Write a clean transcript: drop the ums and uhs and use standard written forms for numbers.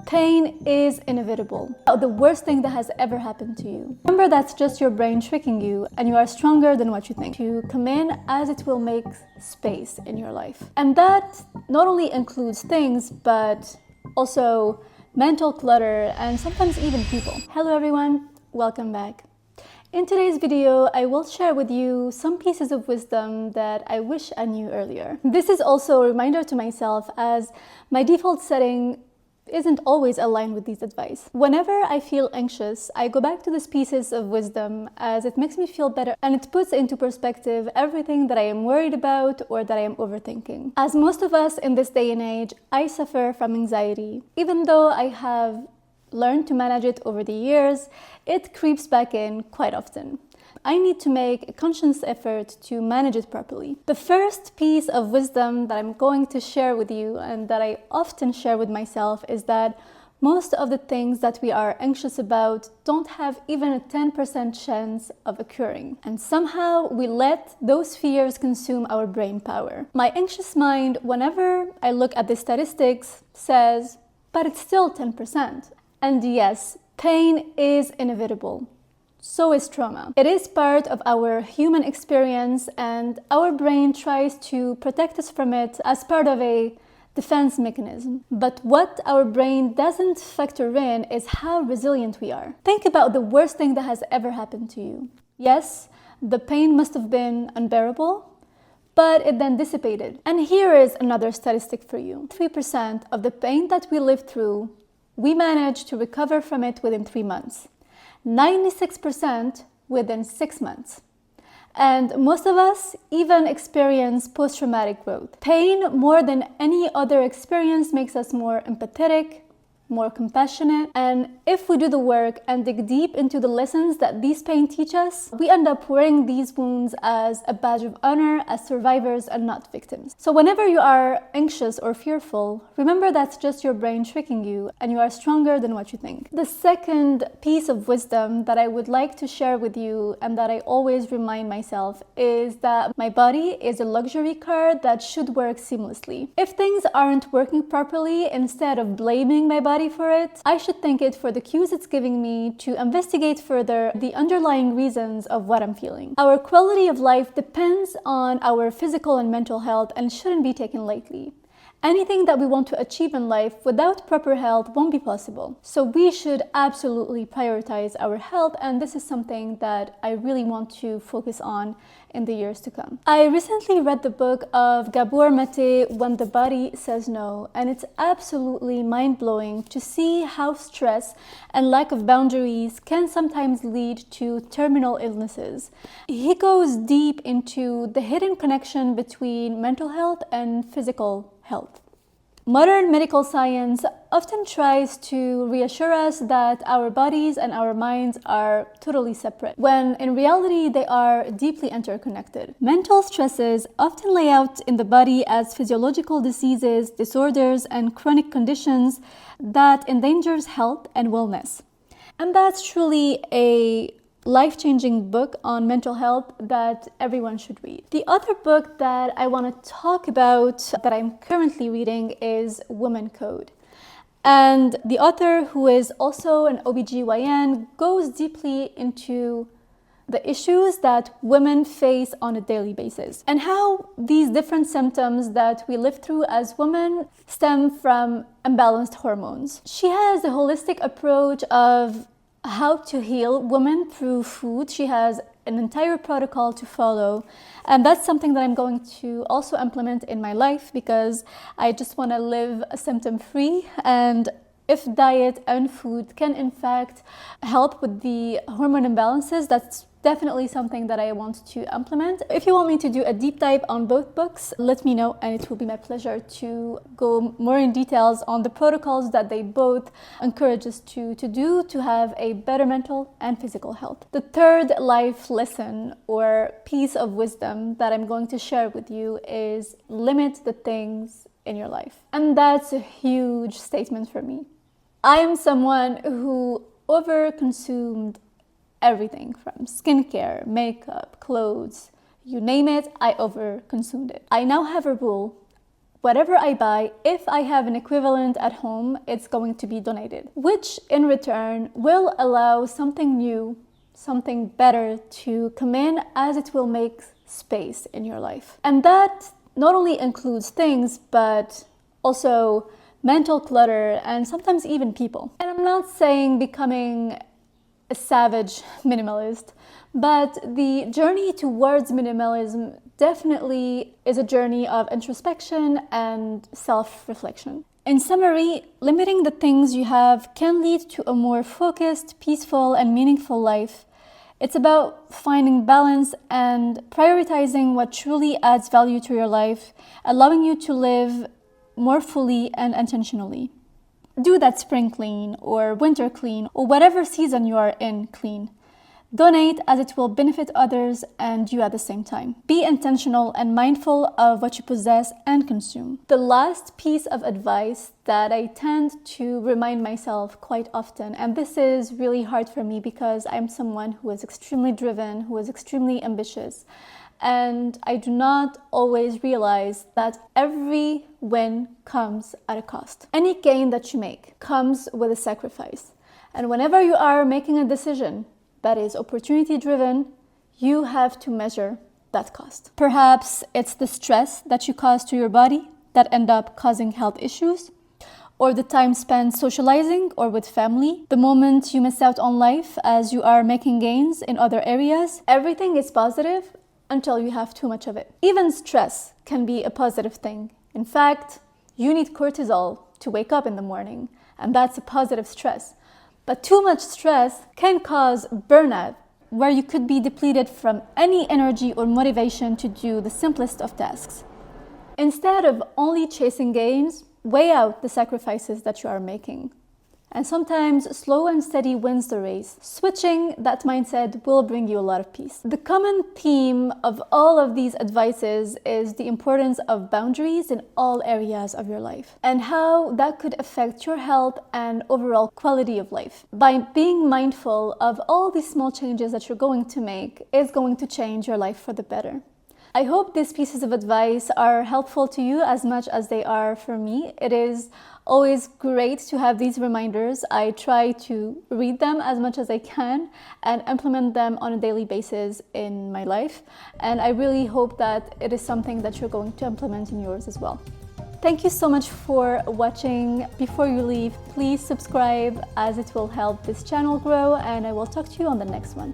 Pain is inevitable. The worst thing that has ever happened to you. Remember, that's just your brain tricking you, and you are stronger than what you think. To come in, as it will make space in your life. And that not only includes things, but also mental clutter and sometimes even people. Hello everyone, welcome back. In today's video, I will share with you some pieces of wisdom that I wish I knew earlier. This is also a reminder to myself, as my default setting isn't always aligned with these advice. Whenever I feel anxious, I go back to these pieces of wisdom, as it makes me feel better and it puts into perspective everything that I am worried about or that I am overthinking. As most of us in this day and age, I suffer from anxiety. Even though I have learned to manage it over the years, it creeps back in quite often. I need to make a conscious effort to manage it properly. The first piece of wisdom that I'm going to share with you, and that I often share with myself, is that most of the things that we are anxious about don't have even a 10% chance of occurring. And somehow we let those fears consume our brain power. My anxious mind, whenever I look at the statistics, says, but it's still 10%. And yes, pain is inevitable. So is trauma. It is part of our human experience, and our brain tries to protect us from it as part of a defense mechanism. But what our brain doesn't factor in is how resilient we are. Think about the worst thing that has ever happened to you. Yes, the pain must have been unbearable, but it then dissipated. And here is another statistic for you. 3% of the pain that we live through, we manage to recover from it within 3 months. 96% within 6 months. And most of us even experience post-traumatic growth. Pain, more than any other experience, makes us more empathetic, more compassionate. And if we do the work and dig deep into the lessons that these pain teach us, we end up wearing these wounds as a badge of honor, as survivors and not victims. So whenever you are anxious or fearful, remember that's just your brain tricking you, and you are stronger than what you think. The second piece of wisdom that I would like to share with you, and that I always remind myself, is that my body is a luxury car that should work seamlessly. If things aren't working properly, instead of blaming my body for it, I should thank it for the cues it's giving me to investigate further the underlying reasons of what I'm feeling. Our quality of life depends on our physical and mental health and shouldn't be taken lightly. Anything that we want to achieve in life without proper health won't be possible. So we should absolutely prioritize our health, and this is something that I really want to focus on in the years to come. I recently read the book of Gabor Mate, When the Body Says No, and it's absolutely mind-blowing to see how stress and lack of boundaries can sometimes lead to terminal illnesses. He goes deep into the hidden connection between mental health and physical health. Modern medical science often tries to reassure us that our bodies and our minds are totally separate, when in reality they are deeply interconnected. Mental stresses often lay out in the body as physiological diseases, disorders, and chronic conditions that endangers health and wellness. And that's truly a life-changing book on mental health that everyone should read. The other book that I want to talk about that I'm currently reading is Woman Code. And the author, who is also an OBGYN, goes deeply into the issues that women face on a daily basis and how these different symptoms that we live through as women stem from imbalanced hormones. She has a holistic approach of how to heal women through food. She has an entire protocol to follow, and that's something that I'm going to also implement in my life, because I just want to live symptom-free. And if diet and food can in fact help with the hormone imbalances, that's definitely something that I want to implement. If you want me to do a deep dive on both books, let me know, and it will be my pleasure to go more in details on the protocols that they both encourage us to do to have a better mental and physical health. The third life lesson or piece of wisdom that I'm going to share with you is limit the things in your life. And that's a huge statement for me. I am someone who overconsumed everything from skincare, makeup, clothes, you name it, I overconsumed it. I now have a rule. whatever I buy, if I have an equivalent at home, it's going to be donated, which in return will allow something new, something better to come in, as it will make space in your life. And that not only includes things, but also mental clutter and sometimes even people. And I'm not saying becoming a savage minimalist, but the journey towards minimalism definitely is a journey of introspection and self-reflection. In summary, limiting the things you have can lead to a more focused, peaceful, and meaningful life. It's about finding balance and prioritizing what truly adds value to your life, allowing you to live more fully and intentionally. Do that spring clean or winter clean or whatever season you are in clean. Donate, as it will benefit others and you at the same time. Be intentional and mindful of what you possess and consume. The last piece of advice that I tend to remind myself quite often, and this is really hard for me because I'm someone who is extremely driven, who is extremely ambitious, and I do not always realize that every win comes at a cost. Any gain that you make comes with a sacrifice. And whenever you are making a decision that is opportunity driven, you have to measure that cost. Perhaps it's the stress that you cause to your body that end up causing health issues, or the time spent socializing or with family, the moment you miss out on life as you are making gains in other areas. Everything is positive until you have too much of it. Even stress can be a positive thing. In fact, you need cortisol to wake up in the morning, and that's a positive stress. But too much stress can cause burnout, where you could be depleted from any energy or motivation to do the simplest of tasks. Instead of only chasing gains, weigh out the sacrifices that you are making. And sometimes slow and steady wins the race. Switching that mindset will bring you a lot of peace. The common theme of all of these advices is the importance of boundaries in all areas of your life and how that could affect your health and overall quality of life. By being mindful of all these small changes that you're going to make is going to change your life for the better. I hope these pieces of advice are helpful to you as much as they are for me. It is always great to have these reminders. I try to read them as much as I can and implement them on a daily basis in my life. And I really hope that it is something that you're going to implement in yours as well. Thank you so much for watching. Before you leave, please subscribe, as it will help this channel grow, and I will talk to you on the next one.